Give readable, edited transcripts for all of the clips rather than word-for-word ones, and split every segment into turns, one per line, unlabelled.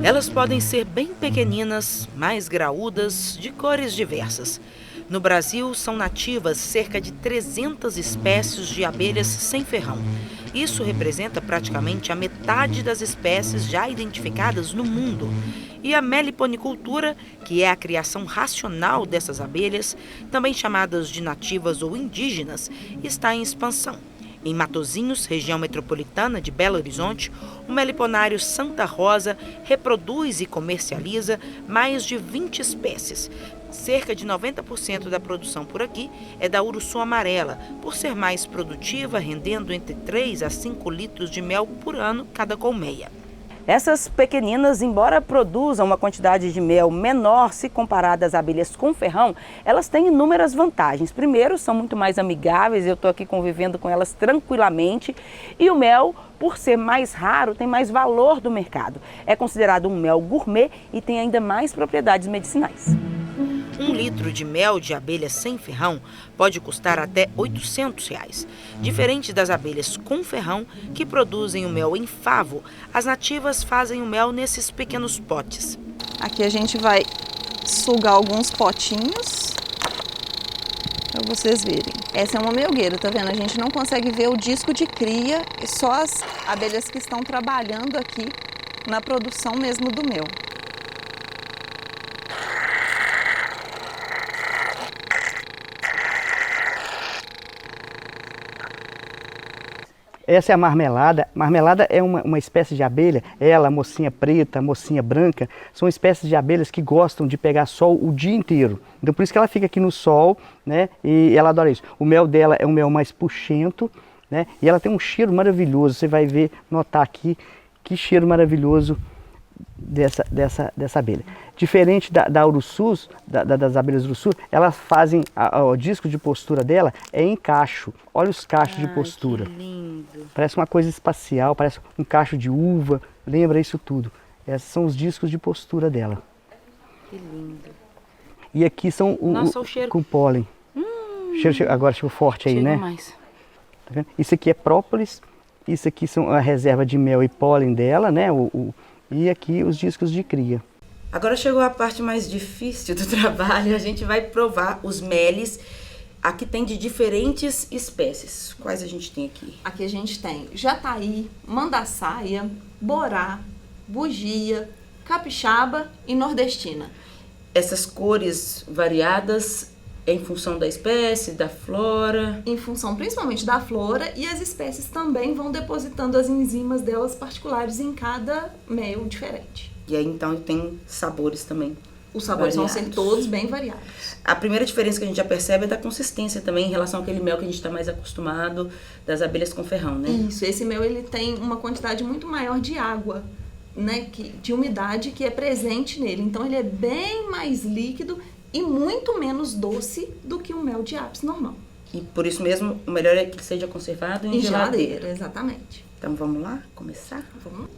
Elas podem ser bem pequeninas, mais graúdas, de cores diversas. No Brasil, são nativas cerca de 300 espécies de abelhas sem ferrão. Isso representa praticamente a metade das espécies já identificadas no mundo. E a meliponicultura, que é a criação racional dessas abelhas, também chamadas de nativas ou indígenas, está em expansão. Em Matosinhos, região metropolitana de Belo Horizonte, o meliponário Santa Rosa reproduz e comercializa mais de 20 espécies. Cerca de 90% da produção por aqui é da uruçu amarela, por ser mais produtiva, rendendo entre 3 a 5 litros de mel por ano cada colmeia. Essas pequeninas, embora produzam uma quantidade de mel menor se comparada às abelhas com ferrão, elas têm inúmeras vantagens. Primeiro, são muito mais amigáveis, eu estou aqui convivendo com elas tranquilamente. E o mel, por ser mais raro, tem mais valor do mercado. É considerado um mel gourmet e tem ainda mais propriedades medicinais. 1 litro de mel de abelha sem ferrão pode custar até R$ 800. Diferente das abelhas com ferrão, que produzem o mel em favo, as nativas fazem o mel nesses pequenos potes.
Aqui a gente vai sugar alguns potinhos para vocês verem. Essa é uma melgueira, tá vendo? A gente não consegue ver o disco de cria, só as abelhas que estão trabalhando aqui na produção mesmo do mel.
Essa é a marmelada. Marmelada é uma espécie de abelha, ela, a mocinha preta, a mocinha branca, são espécies de abelhas que gostam de pegar sol o dia inteiro. Então por isso que ela fica aqui no sol, né? E ela adora isso. O mel dela é um mel mais puxento, né? E ela tem um cheiro maravilhoso. Você vai ver, notar aqui, que cheiro maravilhoso dessa abelha. Diferente da uruçu, das abelhas uruçu, elas fazem, o disco de postura dela é em cacho. Olha os cachos de postura.
Que lindo.
Parece uma coisa espacial, parece um cacho de uva, lembra isso tudo. Esses são os discos de postura dela.
Que lindo.
E aqui são
o cheiro
com pólen. Agora chegou forte aí, né?
Mais.
Tá vendo? Isso aqui é própolis, isso aqui são a reserva de mel e pólen dela, né? E aqui os discos de cria.
Agora chegou a parte mais difícil do trabalho, a gente vai provar os meles. Aqui tem de diferentes espécies. Quais a gente tem aqui?
Aqui a gente tem jataí, mandaçaia, borá, bugia, capixaba e nordestina.
Essas cores variadas em função da espécie, da flora?
Em função principalmente da flora, e as espécies também vão depositando as enzimas delas particulares em cada mel diferente.
E aí então tem sabores também.
Os sabores
variados.
vão ser todos bem variados.
A primeira diferença que a gente já percebe é da consistência também em relação àquele mel que a gente está mais acostumado das abelhas com ferrão, né?
Isso, esse mel ele tem uma quantidade muito maior de água, né, de umidade que é presente nele. Então ele é bem mais líquido e muito menos doce do que o mel de ápice normal.
E por isso mesmo o melhor é que ele seja conservado em geladeira.
Exatamente.
Então vamos lá começar?
Vamos.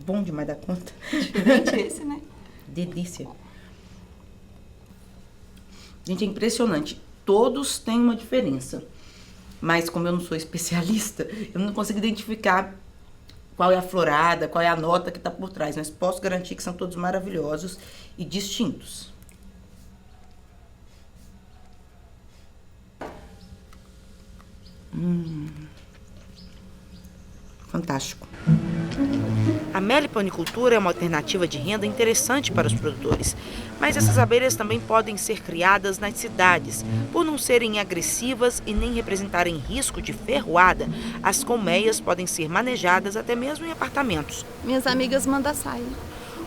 Bom demais da conta.
Diferente esse, né?
Delícia. Gente, é impressionante. Todos têm uma diferença. Mas como eu não sou especialista, eu não consigo identificar qual é a florada, qual é a nota que está por trás. Mas posso garantir que são todos maravilhosos e distintos. Fantástico. A meliponicultura é uma alternativa de renda interessante para os produtores, mas essas abelhas também podem ser criadas nas cidades. Por não serem agressivas e nem representarem risco de ferroada, as colmeias podem ser manejadas até mesmo em apartamentos.
Minhas amigas mandaçaia.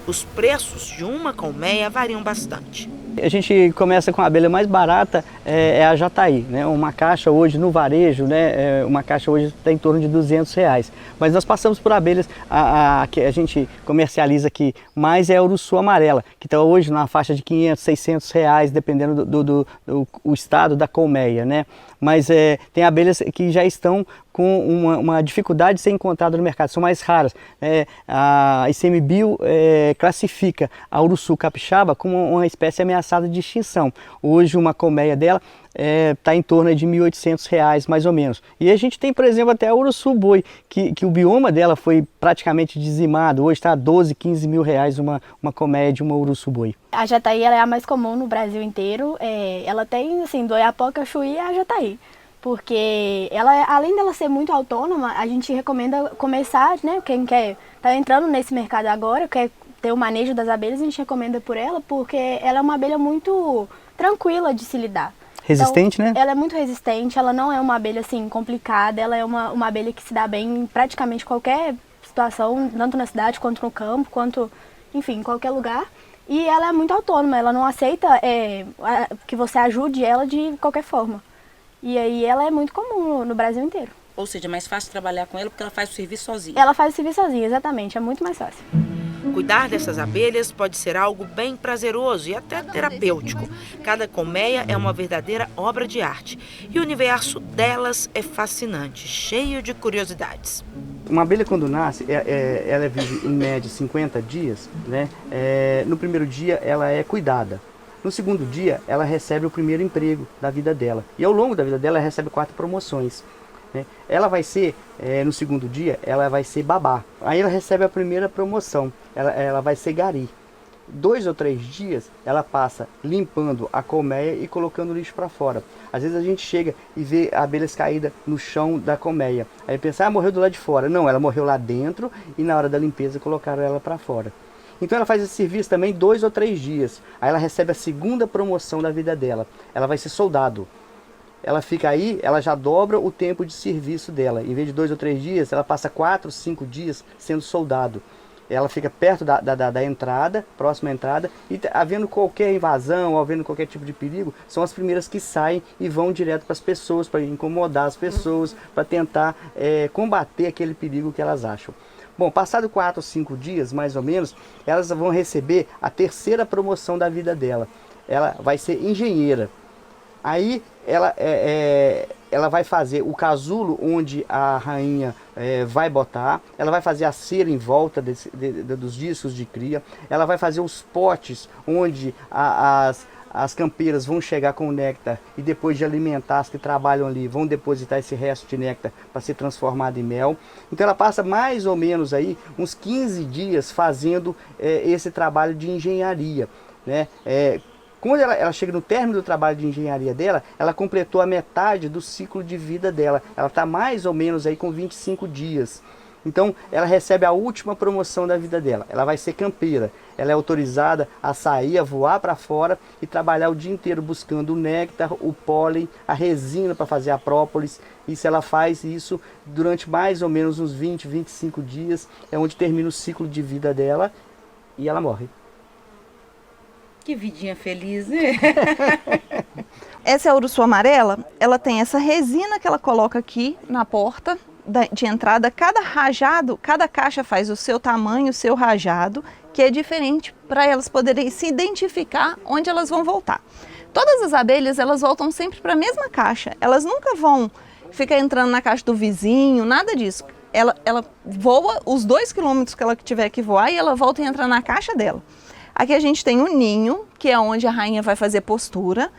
Os preços de uma colmeia variam bastante.
A gente começa com a abelha mais barata, é a jataí, né? Uma caixa hoje no varejo, né? Uma caixa hoje está em torno de R$200. Mas nós passamos por abelhas, que a gente comercializa aqui mais é a uruçu amarela, que está hoje na faixa de R$500, R$600, dependendo do estado da colmeia, né? Mas tem abelhas que já estão com uma dificuldade de ser encontrada no mercado, são mais raras. A ICMBio classifica a uruçu capixaba como uma espécie ameaçada de extinção. Hoje uma colmeia dela está em torno de R$ 1.800 mais ou menos. E a gente tem, por exemplo, até a uruçu boi, que o bioma dela foi praticamente dizimado. Hoje está a 12, 15 mil reais uma colmeia de uma uruçu boi.
A jataí ela é a mais comum no Brasil inteiro. Ela tem, assim, do Oiapoque ao Chuí a jataí. Porque ela, além dela ser muito autônoma, a gente recomenda começar, né? Quem tá entrando nesse mercado agora, quer ter o manejo das abelhas, a gente recomenda por ela, porque ela é uma abelha muito tranquila de se lidar.
Resistente,
então,
né?
Ela é muito resistente, ela não é uma abelha assim complicada, ela é uma abelha que se dá bem em praticamente qualquer situação, tanto na cidade quanto no campo, quanto, enfim, em qualquer lugar. E ela é muito autônoma, ela não aceita que você ajude ela de qualquer forma. E aí ela é muito comum no Brasil inteiro.
Ou seja, é mais fácil trabalhar com ela porque ela faz o serviço sozinha.
Ela faz o serviço sozinha, exatamente, é muito mais fácil.
Cuidar dessas abelhas pode ser algo bem prazeroso e até terapêutico. Cada colmeia é uma verdadeira obra de arte. E o universo delas é fascinante, cheio de curiosidades.
Uma abelha quando nasce, ela vive em média 50 dias, né? No primeiro dia ela é cuidada. No segundo dia, ela recebe o primeiro emprego da vida dela. E ao longo da vida dela, ela recebe 4 promoções. Né? Ela vai ser, no segundo dia, ela vai ser babá. Aí ela recebe a primeira promoção. Ela vai ser gari. 2 ou 3 dias, ela passa limpando a colmeia e colocando o lixo para fora. Às vezes a gente chega e vê abelhas caídas no chão da colmeia. Aí pensa, morreu do lado de fora. Não, ela morreu lá dentro e na hora da limpeza colocaram ela para fora. Então ela faz esse serviço também 2 ou 3 dias. Aí ela recebe a segunda promoção da vida dela. Ela vai ser soldado. Ela fica aí, ela já dobra o tempo de serviço dela. Em vez de 2 ou 3 dias, ela passa 4, 5 dias sendo soldado. Ela fica perto da entrada, próxima à entrada, e havendo qualquer invasão, ou havendo qualquer tipo de perigo, são as primeiras que saem e vão direto para as pessoas, para incomodar as pessoas, para tentar combater aquele perigo que elas acham. Bom, passado 4 ou 5 dias, mais ou menos, elas vão receber a terceira promoção da vida dela. Ela vai ser engenheira. Aí ela vai fazer o casulo onde a rainha vai botar, ela vai fazer a cera em volta dos discos de cria, ela vai fazer os potes onde as campeiras vão chegar com o néctar e depois de alimentar as que trabalham ali, vão depositar esse resto de néctar para ser transformado em mel. Então ela passa mais ou menos aí uns 15 dias fazendo esse trabalho de engenharia, né? Quando ela chega no término do trabalho de engenharia dela, ela completou a metade do ciclo de vida dela. Ela está mais ou menos aí com 25 dias. Então ela recebe a última promoção da vida dela. Ela vai ser campeira. Ela é autorizada a sair, a voar para fora e trabalhar o dia inteiro buscando o néctar, o pólen, a resina para fazer a própolis. Isso ela faz isso durante mais ou menos uns 20, 25 dias. É onde termina o ciclo de vida dela e ela morre.
Que vidinha feliz, né?
Essa é a uruçu amarela, ela tem essa resina que ela coloca aqui na porta de entrada. Cada rajado, cada caixa faz o seu tamanho, o seu rajado, que é diferente para elas poderem se identificar onde elas vão voltar. Todas as abelhas, elas voltam sempre para a mesma caixa. Elas nunca vão ficar entrando na caixa do vizinho, nada disso. Ela voa os 2 quilômetros que ela tiver que voar e ela volta e entra na caixa dela. Aqui a gente tem o ninho, que é onde a rainha vai fazer postura.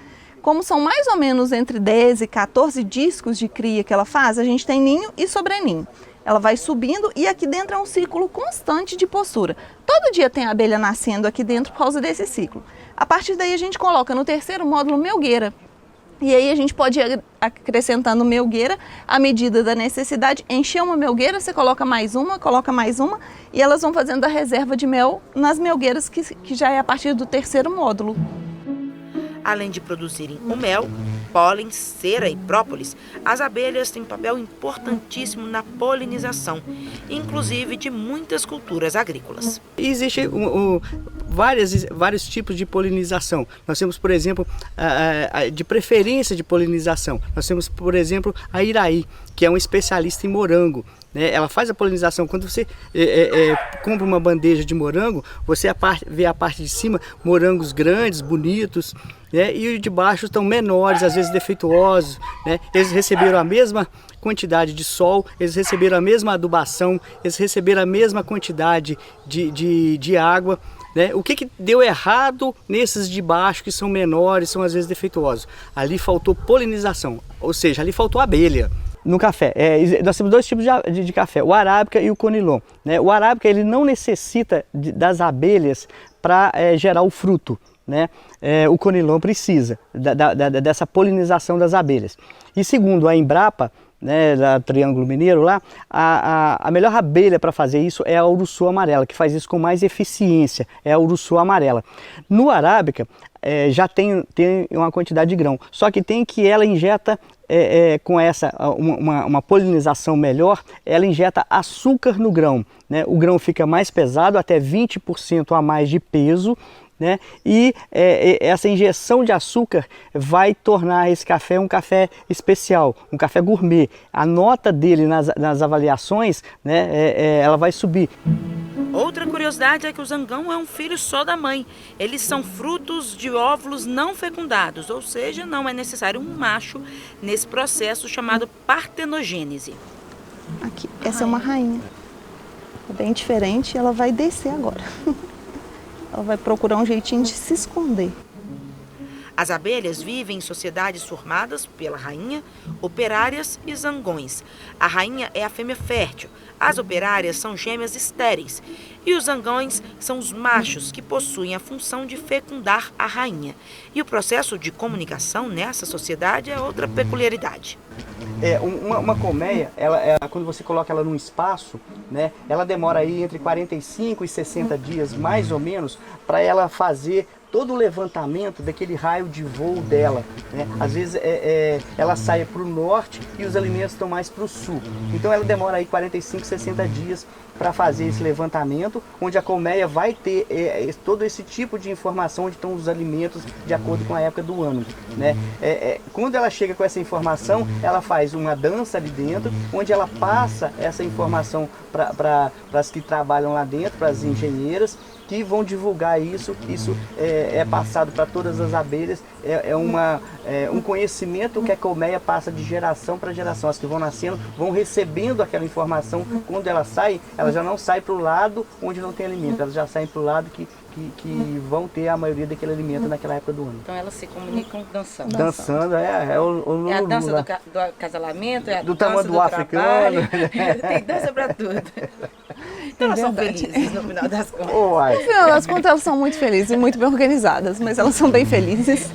Como são mais ou menos entre 10 e 14 discos de cria que ela faz, a gente tem ninho e sobreninho. Ela vai subindo e aqui dentro é um ciclo constante de postura. Todo dia tem abelha nascendo aqui dentro por causa desse ciclo. A partir daí a gente coloca no terceiro módulo melgueira. E aí a gente pode ir acrescentando melgueira à medida da necessidade. Encher uma melgueira, você coloca mais uma, e elas vão fazendo a reserva de mel nas melgueiras que já é a partir do terceiro módulo.
Além de produzirem o mel, pólen, cera e própolis, as abelhas têm papel importantíssimo na polinização, inclusive de muitas culturas agrícolas.
Existem vários tipos de polinização. Nós temos, por exemplo, de preferência de polinização. Nós temos, por exemplo, a Iraí, que é um especialista em morango, né? Ela faz a polinização. Quando você compra uma bandeja de morango, você vê a parte de cima morangos grandes, bonitos, né? E de baixo estão menores, às vezes defeituosos, né? Eles receberam a mesma quantidade de sol, eles receberam a mesma adubação, eles receberam a mesma quantidade de água, né? O que deu errado nesses de baixo que são menores, são às vezes defeituosos? Ali faltou polinização, ou seja, ali faltou abelha. No café, nós temos dois tipos de café, o arábica e o conilon, né? O arábica ele não necessita das abelhas para gerar o fruto, né? O conilon precisa dessa polinização das abelhas. E segundo a Embrapa, né, da Triângulo Mineiro lá, a melhor abelha para fazer isso é a uruçu amarela, que faz isso com mais eficiência, é a uruçu amarela. No arábica já tem uma quantidade de grão, só que tem que ela injeta com uma polinização melhor, ela injeta açúcar no grão, né? O grão fica mais pesado, até 20% a mais de peso, né? E essa injeção de açúcar vai tornar esse café um café especial, um café gourmet. A nota dele nas avaliações, né, ela vai subir.
Outra curiosidade é que o zangão é um filho só da mãe. Eles são frutos de óvulos não fecundados, ou seja, não é necessário um macho nesse processo chamado partenogênese.
Aqui, essa é uma rainha. É bem diferente, ela vai descer agora. Ela vai procurar um jeitinho de se esconder.
As abelhas vivem em sociedades formadas pela rainha, operárias e zangões. A rainha é a fêmea fértil, as operárias são gêmeas estéreis e os zangões são os machos que possuem a função de fecundar a rainha. E o processo de comunicação nessa sociedade é outra peculiaridade.
Uma colmeia, quando você coloca ela num espaço, né, ela demora aí entre 45 e 60 dias, mais ou menos, para ela fazer todo o levantamento daquele raio de voo dela, né? Às vezes ela sai para o norte e os alimentos estão mais para o sul. Então ela demora aí 45, 60 dias para fazer esse levantamento, onde a colmeia vai ter todo esse tipo de informação, onde estão os alimentos de acordo com a época do ano, né? Quando ela chega com essa informação, ela faz uma dança ali dentro, onde ela passa essa informação para as que trabalham lá dentro, para as engenheiras, que vão divulgar isso. Isso é passado para todas as abelhas, um conhecimento que a colmeia passa de geração para geração. As que vão nascendo vão recebendo aquela informação. Quando ela sai, ela já não sai para o lado onde não tem alimento, elas já saem para o lado que vão ter a maioria daquele alimento naquela época do ano.
Então elas se comunicam dançando.
Dançando, é
a dança do acasalamento, é a
do
dança
tamanho do africano.
Tem dança para tudo. Então elas são felizes no final das contas.
No final das contas, elas são muito felizes e muito bem organizadas, mas elas são bem felizes.